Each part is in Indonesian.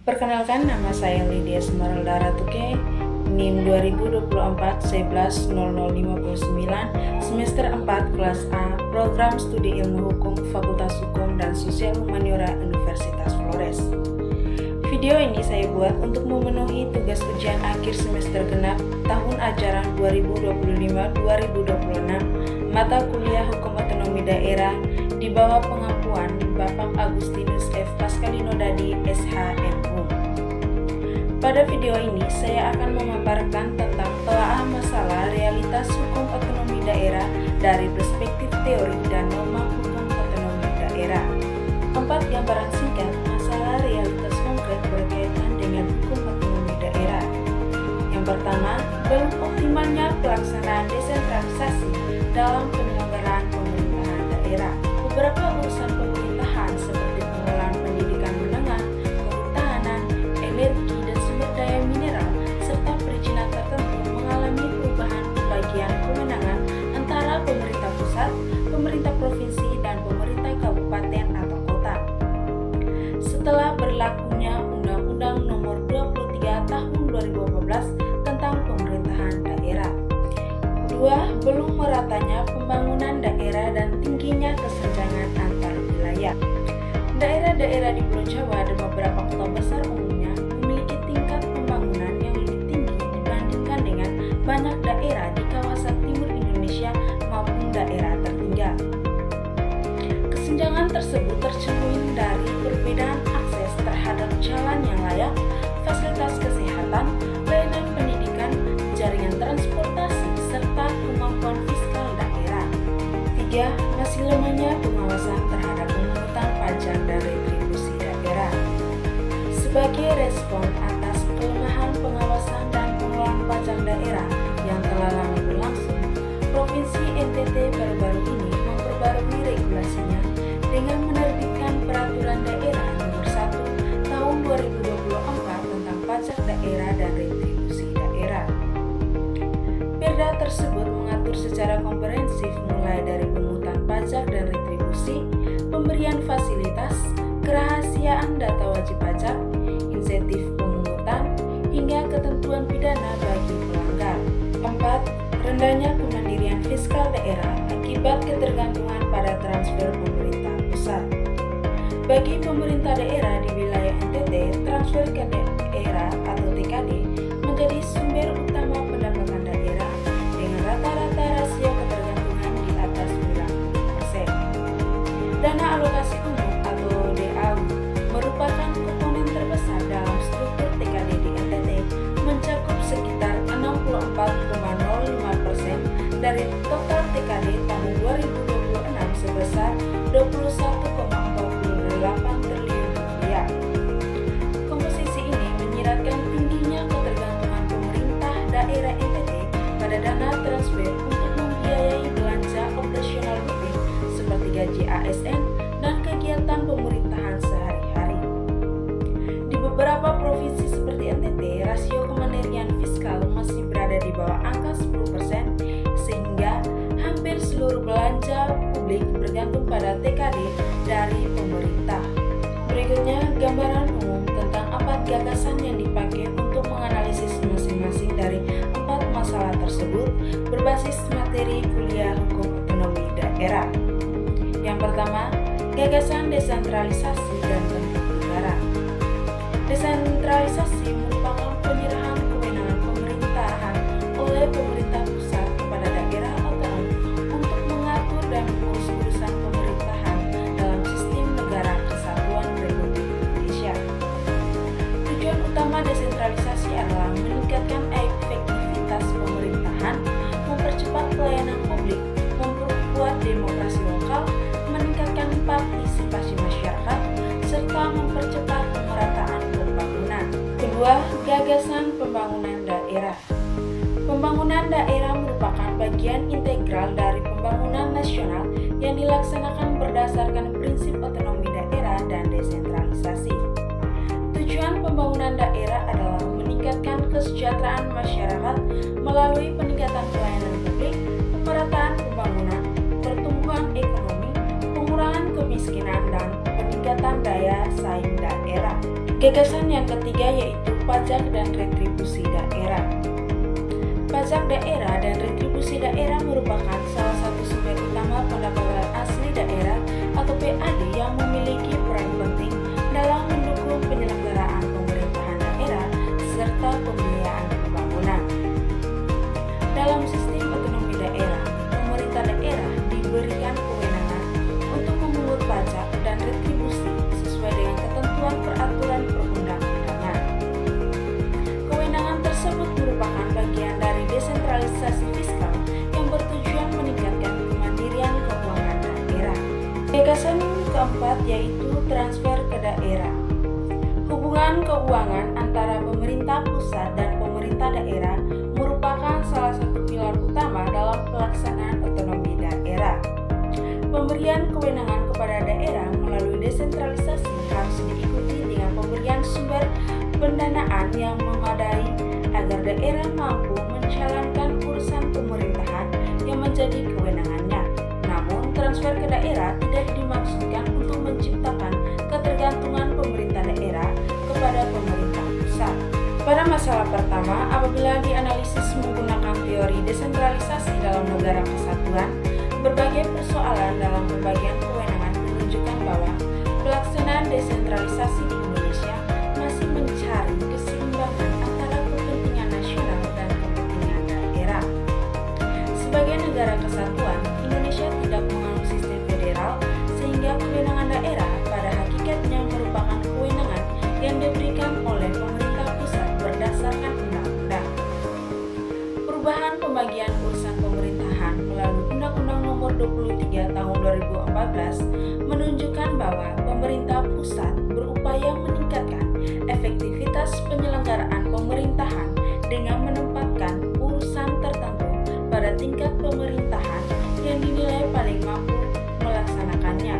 Perkenalkan, nama saya Lydia Esmeralda Ratuke, NIM 2024-11-0059, semester 4 kelas A, Program Studi Ilmu Hukum, Fakultas Hukum dan Sosial Humaniora Universitas Flores. Video ini saya buat untuk memenuhi tugas ujian akhir semester genap tahun ajaran 2025-2026 mata kuliah Hukum Otonomi Daerah di bawah pengampuan Bapak Agustinus F. Pascalinodadi, SHMU. Pada video ini, saya akan memaparkan tentang telaah masalah realitas hukum otonomi daerah dari perspektif teori dan norma hukum otonomi daerah. 4 gambaran singkat masalah realitas konkret berkaitan dengan hukum otonomi daerah. Yang pertama, belum optimalnya pelaksanaan desentralisasi dalam penyelenggaraan pemerintahan daerah. Beberapa urusan pemerintahan seperti pengelolaan pendidikan menengah, kehutanan, energi, dan sumber daya mineral, serta perizinan tertentu mengalami perubahan pembagian kewenangan antara pemerintah pusat, pemerintah provinsi, dan pemerintah kabupaten atau kota. Setelah berlakunya Undang-Undang Nomor 23 Tahun 2014 tentang pemerintahan daerah. 2. Belum meratanya pembangunan daerah dan tingginya kesenjangan antar wilayah. Daerah-daerah di Pulau Jawa dan beberapa kota besar umumnya memiliki tingkat pembangunan yang lebih tinggi dibandingkan dengan banyak daerah di kawasan timur Indonesia maupun daerah tertinggal. Kesenjangan tersebut tercermin dari perbedaan akses terhadap jalan yang layak, fasilitas kesehatan, layanan pendidikan, jaringan transportasi, serta kemampuan fiskal daerah. 3. Masih lemahnya pengawasan terhadap pemungutan pajak dan retribusi daerah. Sebagai respon atas kelemahan pengawasan dan pengelolaan pajak daerah yang telah lama berlangsung, Provinsi NTT baru-baru ini memperbarui regulasinya dengan menerbitkan Peraturan Daerah Nomor 1 Tahun 2024 tentang pajak daerah dan retribusi daerah. Perda tersebut mengatur secara komprehensif mulai dari pemungutan pajak dan retribusi, pemberian fasilitas, kerahasiaan data wajib pajak, insentif pemungutan, hingga ketentuan pidana bagi pelanggar. 4. Rendahnya kemandirian fiskal daerah akibat ketergantungan pada transfer pemerintah pusat. Bagi pemerintah daerah di wilayah NTT, transfer ke daerah atau TKD menjadi sumber utama pendapatan daerah dengan rata-rata rasio ketergantungan di atas 90%. Dana alokasi umum atau DAU merupakan komponen terbesar dalam struktur TKD di NTT, mencakup sekitar 64,05% dari total TKD tahun 2026 sebesar 21,48 triliun rupiah. Komposisi ini menyiratkan tingginya ketergantungan pemerintah daerah NTT pada dana transfer untuk membiayai belanja operasional rutin seperti gaji ASN dan kegiatan pemerintahan sehari-hari. Di beberapa provinsi seperti NTT, rasio kemandirian fiskal masih berada di bawah angka 10%, sehingga hampir seluruh belanja publik bergantung pada TKD dari pemerintah. Berikutnya, gambaran umum tentang 4 gagasan yang dipakai untuk menganalisis masing-masing dari 4 masalah tersebut berbasis materi kuliah hukum otonomi daerah. Yang pertama, gagasan desentralisasi dan bentuk negara. Desentralisasi merupakan penyerahan kewenangan pemerintahan oleh pemerintah pusat kepada daerah otonom untuk mengatur dan mengurus urusan pemerintahan dalam sistem negara kesatuan Republik Indonesia. Tujuan utama desentralisasi adalah meningkatkan efektivitas pemerintahan, mempercepat pelayanan publik, memperkuat demokrasi lokal, meningkatkan partisipasi masyarakat, serta mempercepat pemerataan pembangunan. Kedua, gagasan pembangunan daerah. Pembangunan daerah merupakan bagian integral dari pembangunan nasional yang dilaksanakan berdasarkan prinsip otonomi daerah dan desentralisasi. Tujuan pembangunan daerah adalah meningkatkan kesejahteraan masyarakat melalui peningkatan pelayanan publik, pemerataan pembangunan, pertumbuhan ekonomi, pengurangan kemiskinan, dan peningkatan daya saing daerah. Gagasan yang ketiga yaitu pajak dan retribusi daerah. Pajak daerah dan retribusi daerah merupakan salah satu sumber utama pendapatan asli daerah atau PAD yang memiliki peran penting dalam mendukung penyelenggaraan pemerintahan daerah serta pembiayaan pembangunan. Dalam sistem otonomi daerah, pemerintah daerah diberikan kewenangan untuk memungut pajak dan retribusi sesuai dengan ketentuan peraturan perundang-undangan. Kewenangan tersebut merupakan bagian dari desentralisasi fiskal yang bertujuan meningkatkan kemandirian keuangan daerah. Gagasan keempat yaitu transfer ke daerah. Hubungan keuangan antara pemerintah pusat dan pemerintah daerah merupakan salah satu pilar utama dalam pelaksanaan otonomi daerah. Pemberian kewenangan kepada daerah melalui desentralisasi harus diikuti dengan pemberian sumber pendanaan yang memadai agar daerah mampu menjalankan urusan pemerintahan yang menjadi kewenangannya. Namun, transfer ke daerah tidak dimaksudkan untuk menciptakan ketergantungan pemerintah daerah kepada pemerintah pusat. Pada masalah pertama, apabila dianalisis menggunakan teori desentralisasi dalam negara kesatuan, berbagai persoalan dalam pembagian kewenangan menunjukkan bahwa pelaksanaan desentralisasi di Indonesia masih mencari keseimbangan antara kepentingan nasional dan kepentingan daerah. Sebagai negara kesatuan, Indonesia tidak menganut sistem federal, sehingga kewenangan daerah pada hakikatnya merupakan kewenangan yang diberikan oleh pemerintah pusat berdasarkan undang-undang. Perubahan pembagian urusan pemerintahan melalui Undang-Undang Nomor 23 Tahun 2014 menunjukkan bahwa pemerintah pusat berupaya meningkatkan efektivitas penyelenggaraan pemerintahan dengan menempatkan urusan tertentu pada tingkat pemerintahan yang dinilai paling mampu melaksanakannya.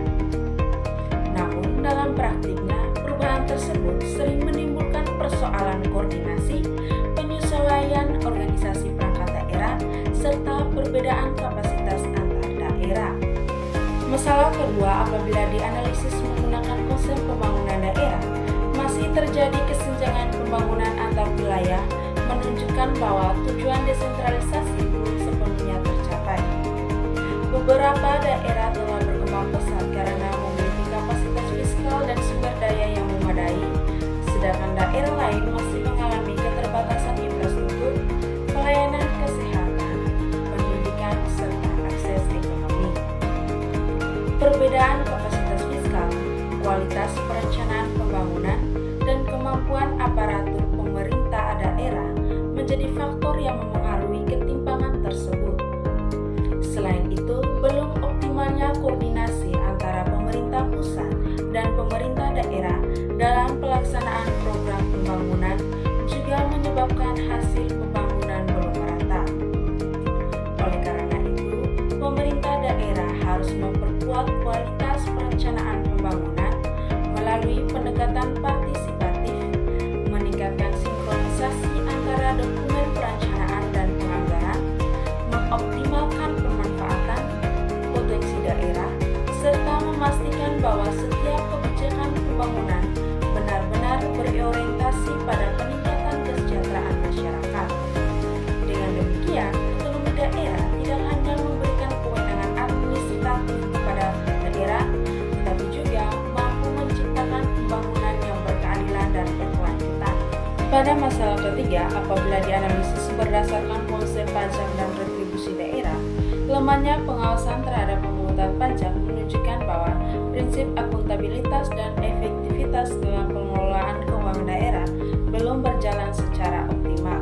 Namun, dalam praktiknya, perubahan tersebut sering menimbulkan persoalan koordinasi, penyesuaian organisasi perangkat daerah, serta perbedaan kapasitas antar daerah. Masalah kedua, apabila dianalisis menggunakan konsep pembangunan daerah, masih terjadi kesenjangan pembangunan antar wilayah, menunjukkan bahwa tujuan desentralisasi belum sepenuhnya tercapai. Beberapa daerah telah berkembang pesat karena memiliki kapasitas fiskal dan sumber daya yang memadai, sedangkan daerah lain masih mengalami keterbatasan infrastruktur, pelayanan kesehatan, pendidikan, serta akses ekonomi. Perbedaan kapasitas fiskal, kualitas perencanaan pembangunan, dan kemampuan aparatur pemerintah daerah menjadi faktor yang memengaruhi ketimpangan tersebut. Selain itu, belum optimalnya koordinasi antara pemerintah pusat dan pemerintah daerah dalam pelaksanaan program pembangunan juga menyebabkan hasil pembangunan belum merata. Oleh karena itu, pemerintah daerah harus memperkuat kualitas perencanaan pembangunan melalui pendekatan partisipatif, meningkatkan sinkronisasi antara dokumen perencanaan dan penganggaran, mengoptimalkan pemanfaatan potensi daerah, serta memastikan bahwa setiap kebijakan pembangunan benar-benar berorientasi pada peningkatan kesejahteraan masyarakat. Dengan demikian, otonomi daerah tidak hanya memberikan kewenangan administratif kepada daerah, tetapi juga mampu menciptakan pembangunan yang berkeadilan dan berkelanjutan. Pada masalah ketiga, apabila dianalisis berdasarkan konsep pajak dan retribusi daerah, lemahnya pengawasan terhadap pemungutan pajak menunjukkan bahwa prinsip akuntabilitas dan efektivitas dalam pengelolaan keuangan daerah belum berjalan secara optimal.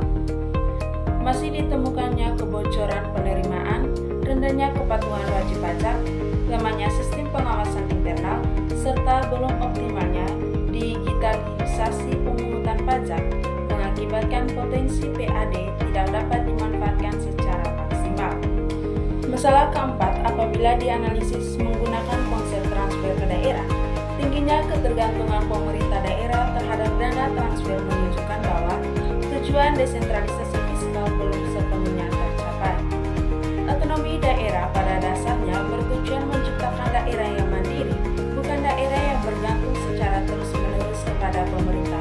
Masih ditemukannya kebocoran penerimaan, rendahnya kepatuhan wajib pajak, lemahnya sistem pengawasan internal, serta belum optimalnya digitalisasi pemungutan pajak mengakibatkan potensi PAD tidak dapat dimanfaatkan secara maksimal. Masalah keempat, apabila dianalisis menggunakan konsep transfer ke daerah, tingginya ketergantungan pemerintah daerah terhadap dana transfer menunjukkan bahwa tujuan desentralisasi fiskal belum sepenuhnya tercapai. Otonomi daerah pada dasarnya bertujuan menciptakan daerah yang mandiri, bukan daerah yang bergantung secara terus-menerus kepada pemerintah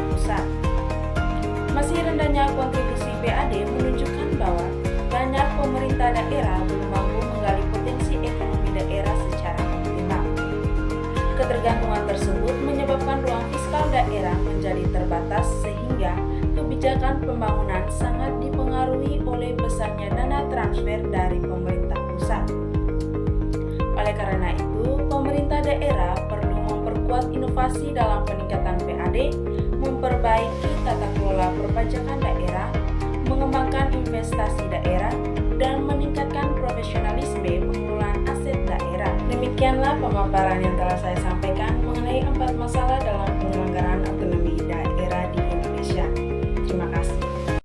Meski rendahnya kontribusi PAD menunjukkan bahwa banyak pemerintah daerah belum mampu menggali potensi ekonomi daerah secara optimal. Ketergantungan tersebut menyebabkan ruang fiskal daerah menjadi terbatas sehingga kebijakan pembangunan sangat dipengaruhi oleh besarnya dana transfer dari pemerintah pusat. Oleh karena itu, pemerintah daerah perlu memperkuat inovasi dalam peningkatan PAD, memperbaiki tata kelola perpajakan daerah, mengembangkan investasi daerah, dan meningkatkan profesionalisme pengelolaan aset daerah. Demikianlah pemaparan yang telah saya sampaikan mengenai 4 masalah dalam